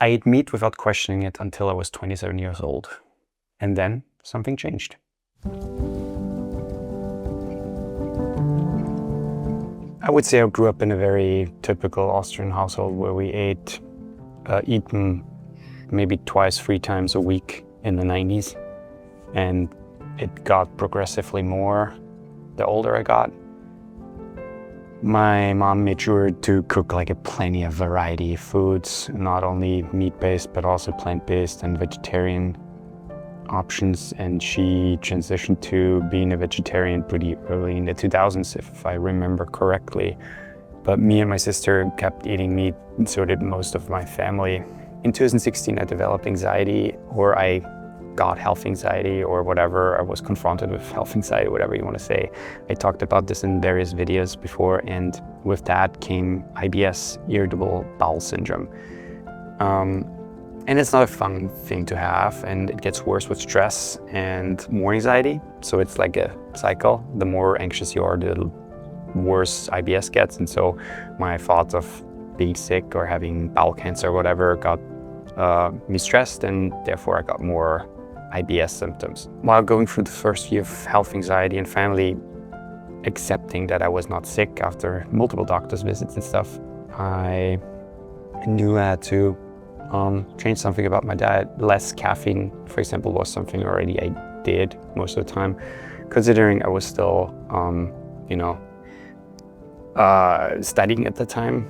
I ate meat without questioning it until I was 27 years old. And then something changed. I would say I grew up in a very typical Austrian household where we eaten maybe twice, 3 times a week in the 90s. And it got progressively more the older I got. My mom made sure to cook like a plenty of variety of foods, not only meat-based, but also plant-based and vegetarian options. And she transitioned to being a vegetarian pretty early in the 2000s, if I remember correctly. But me and my sister kept eating meat, and so did most of my family. In 2016, I developed anxiety, or I got health anxiety, or whatever. I was confronted with health anxiety, whatever you want to say. I talked about this in various videos before, and with that came IBS, irritable bowel syndrome. And it's not a fun thing to have, and it gets worse with stress and more anxiety. So it's like a cycle. The more anxious you are, the worse IBS gets. And so my thoughts of being sick or having bowel cancer or whatever got me stressed, and therefore I got more IBS symptoms. While going through the first year of health anxiety and finally accepting that I was not sick after multiple doctor's visits and stuff, I knew I had to change something about my diet. Less caffeine, for example, was something already I did most of the time, considering I was still, studying at the time.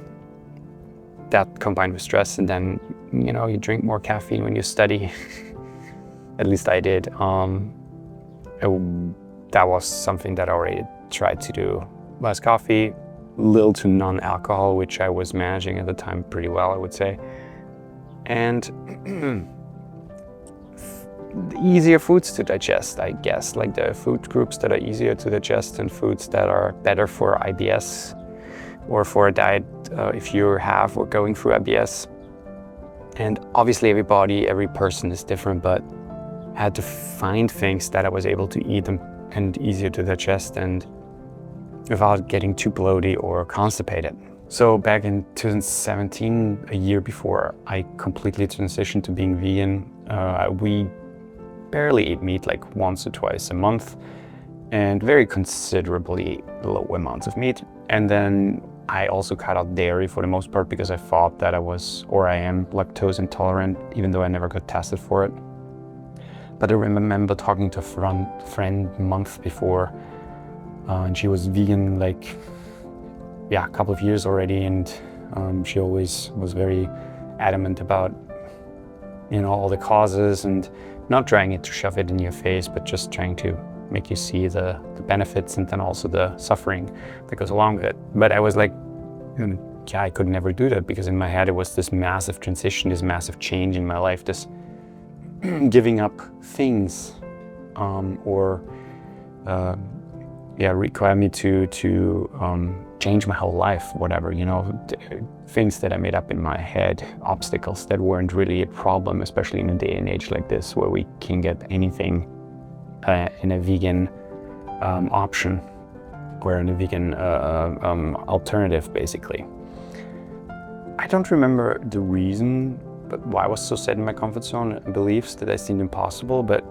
That combined with stress, and then, you drink more caffeine when you study. At least I did. That was something that I already tried to do. Less coffee, little to none alcohol, which I was managing at the time pretty well, I would say. And easier foods to digest, I guess, like the food groups that are easier to digest and foods that are better for IBS or for a diet if you have or going through IBS. And obviously every person is different, but I had to find things that I was able to eat and easier to digest and without getting too bloated or constipated. So back in 2017, a year before I completely transitioned to being vegan, we barely eat meat, like once or twice a month, and very considerably low amounts of meat. And then I also cut out dairy for the most part because I thought that I am lactose intolerant, even though I never got tested for it. But I remember talking to a friend a month before, and she was vegan a couple of years already, and she always was very adamant about all the causes and not trying to shove it in your face, but just trying to make you see the benefits and then also the suffering that goes along with it. But I was like, I could never do that, because in my head it was this massive transition, this massive change in my life, this giving up things require me to change my whole life, whatever, things that I made up in my head, obstacles that weren't really a problem, especially in a day and age like this where we can get anything in a vegan option, or in a vegan alternative, basically. I don't remember the reason, but why I was so set in my comfort zone and beliefs that I seemed impossible, but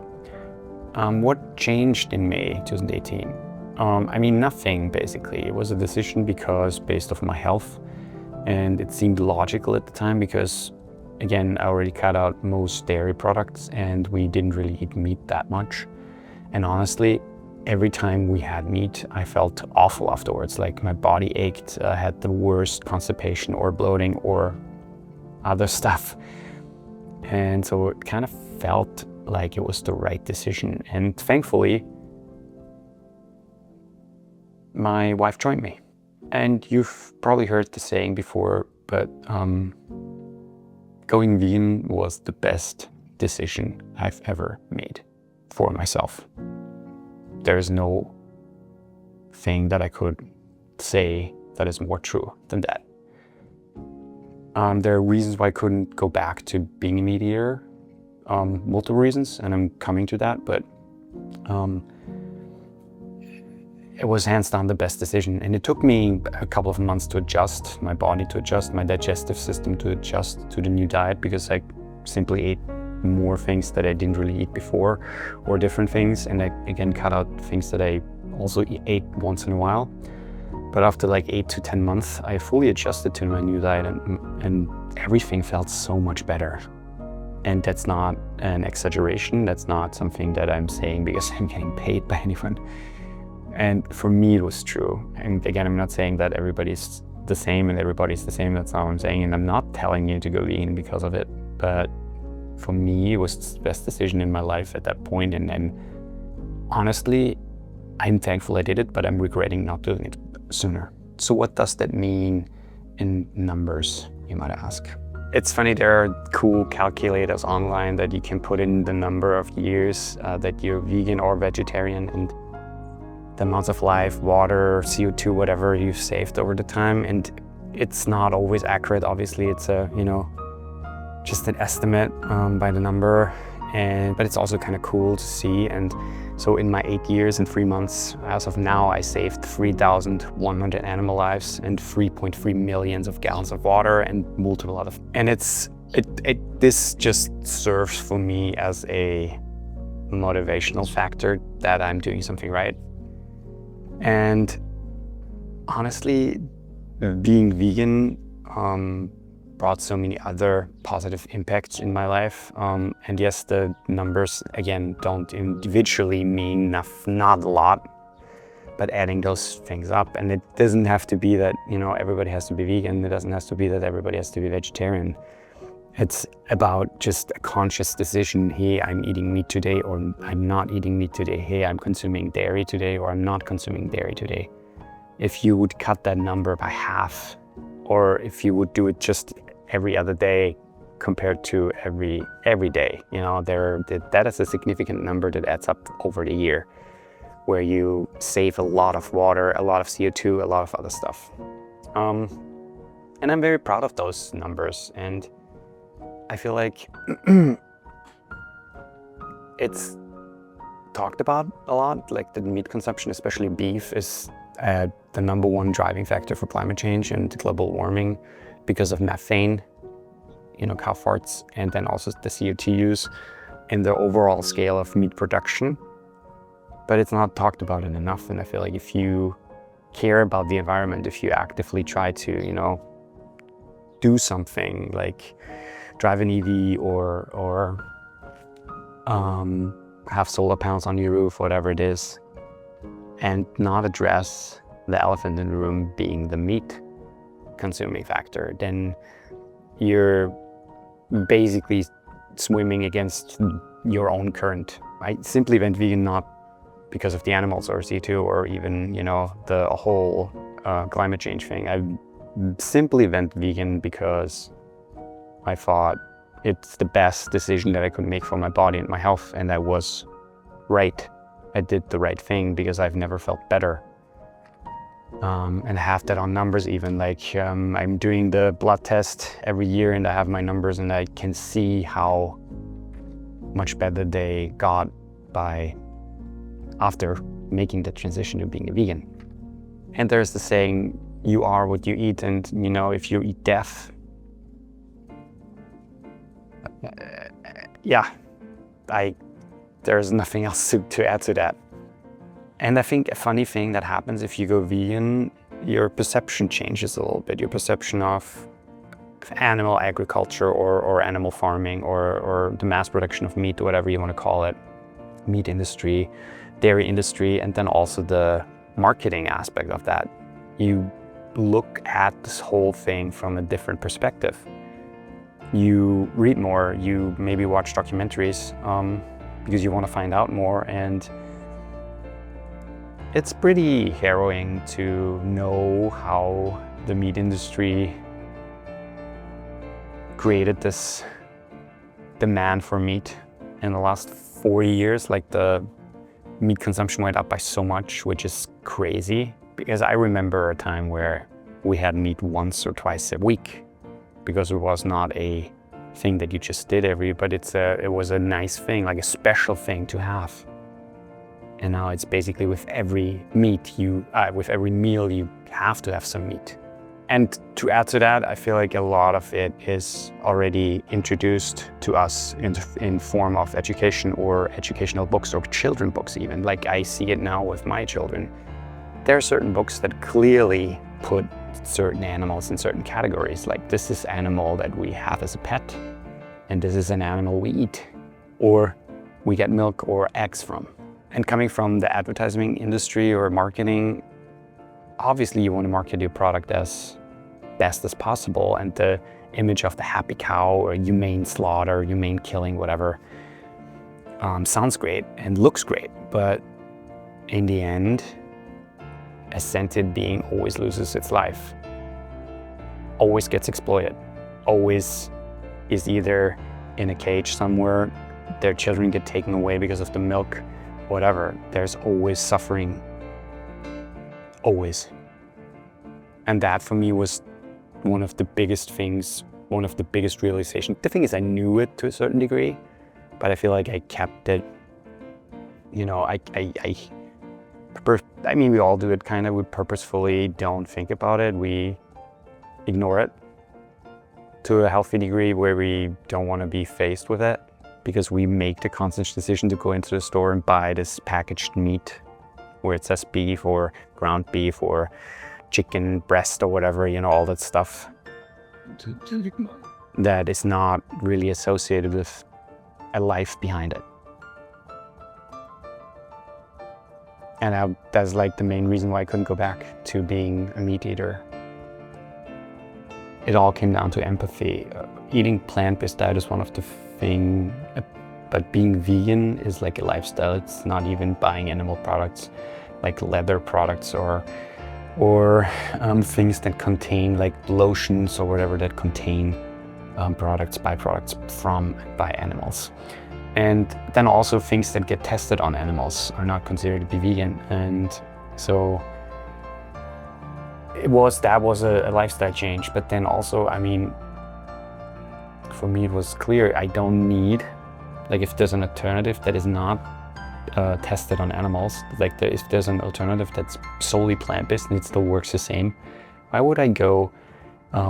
what changed in May 2018? Nothing, basically. It was a decision based off my health, and it seemed logical at the time because, again, I already cut out most dairy products and we didn't really eat meat that much. And honestly, every time we had meat, I felt awful afterwards. Like my body ached, I had the worst constipation or bloating or other stuff. And so it kind of felt like it was the right decision. And thankfully, my wife joined me. And you've probably heard the saying before, but going vegan was the best decision I've ever made for myself. There's no thing that I could say that is more true than that. There are reasons why I couldn't go back to being a meat eater, multiple reasons, and I'm coming to that, but it was hands down the best decision. And it took me a couple of months to adjust, my body to adjust, my digestive system to adjust to the new diet, because I simply ate more things that I didn't really eat before, or different things. And I again cut out things that I also ate once in a while. But after like 8 to 10 months, I fully adjusted to my new diet, and everything felt so much better. And that's not an exaggeration. That's not something that I'm saying because I'm getting paid by anyone. And for me, it was true. And again, I'm not saying that everybody's the same and everybody's the same. That's not what I'm saying. And I'm not telling you to go vegan because of it. But for me, it was the best decision in my life at that point. And honestly, I'm thankful I did it, but I'm regretting not doing it sooner. So what does that mean in numbers, you might ask? It's funny, there are cool calculators online that you can put in the number of years that you're vegan or vegetarian, and the amounts of life, water, CO2, whatever you've saved over the time. And it's not always accurate. Obviously, it's just an estimate by the number. But it's also kind of cool to see. And so in my 8 years and 3 months, as of now, I saved 3,100 animal lives and 3.3 millions of gallons of water and multiple other. And this just serves for me as a motivational factor that I'm doing something right. And honestly, being vegan brought so many other positive impacts in my life. And yes, the numbers, again, don't individually mean not a lot, but adding those things up. And it doesn't have to be that, everybody has to be vegan. It doesn't have to be that everybody has to be vegetarian. It's about just a conscious decision. Hey, I'm eating meat today, or I'm not eating meat today. Hey, I'm consuming dairy today, or I'm not consuming dairy today. If you would cut that number by half, or if you would do it just every other day compared to every day, that is a significant number that adds up over the year, where you save a lot of water, a lot of CO2, a lot of other stuff. And I'm very proud of those numbers, and I feel like it's talked about a lot, like the meat consumption, especially beef, is the number one driving factor for climate change and global warming because of methane, cow farts, and then also the CO2 use in the overall scale of meat production. But it's not talked about it enough. And I feel like if you care about the environment, if you actively try to, do something like drive an EV or have solar panels on your roof, whatever it is, and not address the elephant in the room being the meat consuming factor, then you're basically swimming against your own current. I simply went vegan not because of the animals or CO2 or even, the whole climate change thing. I simply went vegan because I thought it's the best decision that I could make for my body and my health, and I was right. I did the right thing because I've never felt better. And I have that on numbers even, like I'm doing the blood test every year and I have my numbers and I can see how much better they got after making the transition to being a vegan. And there's the saying, you are what you eat, and if you eat death, there's nothing else to add to that. And I think a funny thing that happens if you go vegan, your perception changes a little bit. Your perception of animal agriculture or animal farming or the mass production of meat, or whatever you want to call it, meat industry, dairy industry, and then also the marketing aspect of that. You look at this whole thing from a different perspective. You read more, you maybe watch documentaries because you want to find out more, and it's pretty harrowing to know how the meat industry created this demand for meat in the last 4 years. Like, the meat consumption went up by so much, which is crazy, because I remember a time where we had meat once or twice a week because it was not a thing that you just did but it was a nice thing, like a special thing to have. And now it's basically with every with every meal you have to have some meat. And to add to that, I feel like a lot of it is already introduced to us in form of education or educational books or children books even. Like I see it now with my children. There are certain books that clearly put certain animals in certain categories. Like this is animal that we have as a pet, and this is an animal we eat, or we get milk or eggs from. And coming from the advertising industry or marketing, obviously you want to market your product as best as possible, and the image of the happy cow or humane slaughter, humane killing, whatever, sounds great and looks great, but in the end, a sentient being always loses its life, always gets exploited, always is either in a cage somewhere, their children get taken away because of the milk, whatever. There's always suffering, always. And that for me was one of the biggest things, one of the biggest realizations. The thing is, I knew it to a certain degree, but I feel like I kept it, you know, I mean, we all do it kind of, we purposefully don't think about it, we ignore it to a healthy degree where we don't want to be faced with it, because we make the conscious decision to go into the store and buy this packaged meat where it says beef or ground beef or chicken breast or whatever, you know, all that stuff that is not really associated with a life behind it. And that's like the main reason why I couldn't go back to being a meat eater. It all came down to empathy. Eating plant-based diet is one of the things, but being vegan is like a lifestyle. It's not even buying animal products like leather products or things that contain like lotions or whatever that contain byproducts from by animals. And then also things that get tested on animals are not considered to be vegan. And so that was a lifestyle change. But then also, I mean, for me it was clear I don't need, like if there's an alternative that is not tested on animals, like if there's an alternative that's solely plant-based and it still works the same, why would I go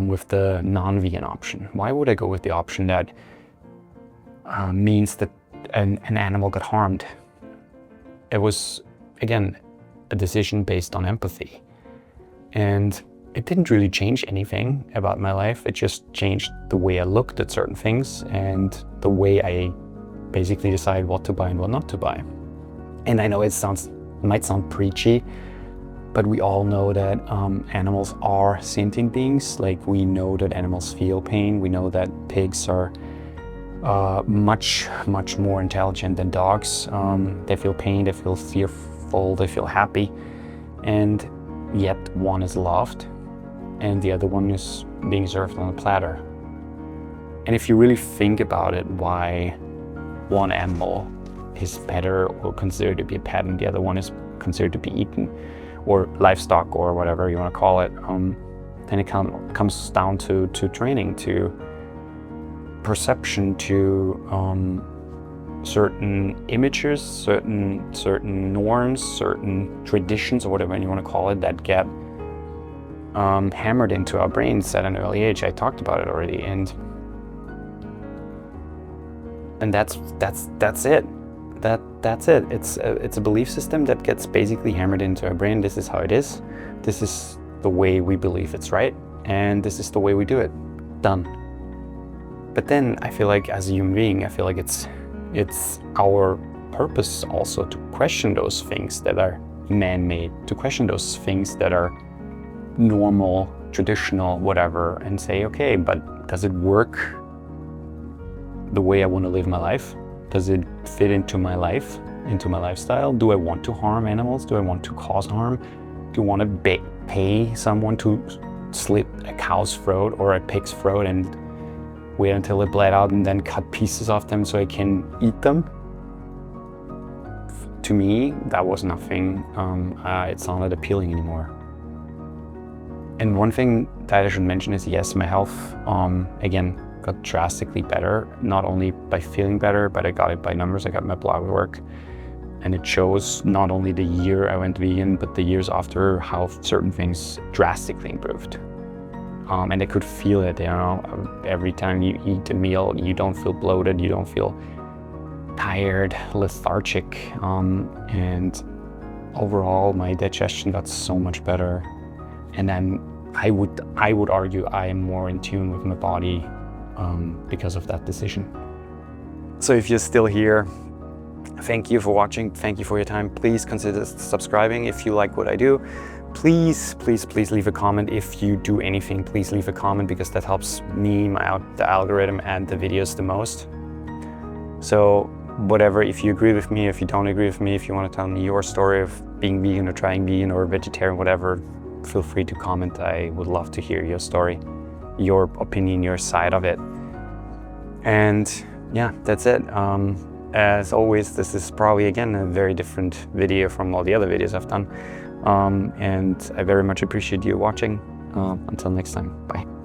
with the non-vegan option? Why would I go with the option that means that an animal got harmed? It was, again, a decision based on empathy. And it didn't really change anything about my life. It just changed the way I looked at certain things and the way I basically decided what to buy and what not to buy. And I know it might sound preachy, but we all know that animals are sentient beings. Like we know that animals feel pain. We know that pigs are much more intelligent than dogs. They feel pain, they feel fearful, they feel happy, and yet one is loved and the other one is being served on a platter. And if you really think about it, why one animal is better or considered to be a pet and the other one is considered to be eaten, or livestock or whatever you want to call it, then it comes down to training, to perception, to certain images, certain norms, certain traditions, or whatever you want to call it, that get hammered into our brains at an early age. I talked about it already, and that's it. That's it. It's a belief system that gets basically hammered into our brain. This is how it is. This is the way we believe it's right, and this is the way we do it. Done. But then I feel like as a human being, I feel like it's our purpose also to question those things that are man-made, to question those things that are normal, traditional, whatever, and say, okay, but does it work the way I want to live my life? Does it fit into my life, into my lifestyle? Do I want to harm animals? Do I want to cause harm? Do I want to pay someone to slit a cow's throat or a pig's throat and wait until it bled out and then cut pieces of them so I can eat them? To me, that was nothing. It's not appealing anymore. And one thing that I should mention is, yes, my health, again, got drastically better, not only by feeling better, but I got it by numbers. I got my blood work And it shows not only the year I went vegan, but the years after, how certain things drastically improved. And I could feel it, you know, every time you eat a meal, you don't feel bloated, you don't feel tired, lethargic, and overall my digestion got so much better. And I would argue I am more in tune with my body because of that decision. So if you're still here, thank you for watching, thank you for your time. Please consider subscribing if you like what I do. Please, please, please leave a comment. If you do anything, please leave a comment, because that helps me, the algorithm, and the videos the most. So whatever, if you agree with me, if you don't agree with me, if you want to tell me your story of being vegan or trying vegan or vegetarian, whatever, feel free to comment. I would love to hear your story, your opinion, your side of it. And yeah, that's it. As always, this is probably, again, a very different video from all the other videos I've done. And I very much appreciate you watching. Until next time, bye.